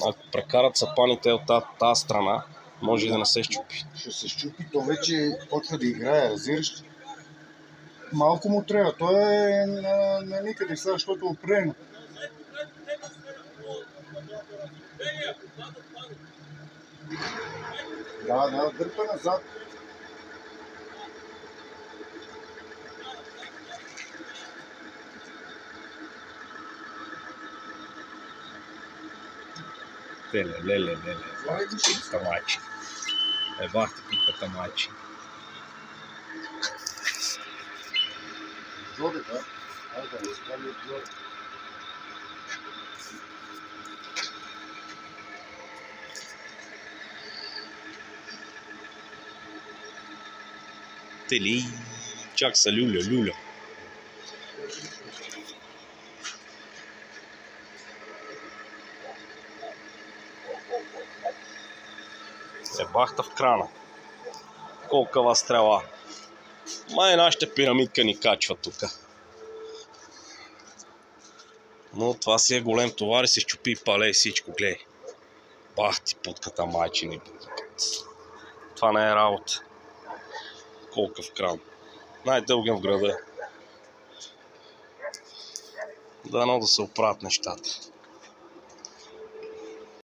Ако прекарат сапаните от тази страна, може и да не се щупи. Ще се щупи, то вече почва да играе, разбираш. Малко му трябва, той е на никъде сега, защото е опрено. Да, дърпа назад. Леле, пипката майче. Бахте пипката майче. Жоде, да. Айде, да изкали от Жоде. Тели, чак са люля. Бахта в крана. Колкава стрела. Май нашата пирамидка ни качва тука. Но това си е голем товар и се щупи пале и всичко, гледай. Бахти путката майчини. Това не е работа. Колкав кран. Най-дългия в града. Дано да се оправят нещата.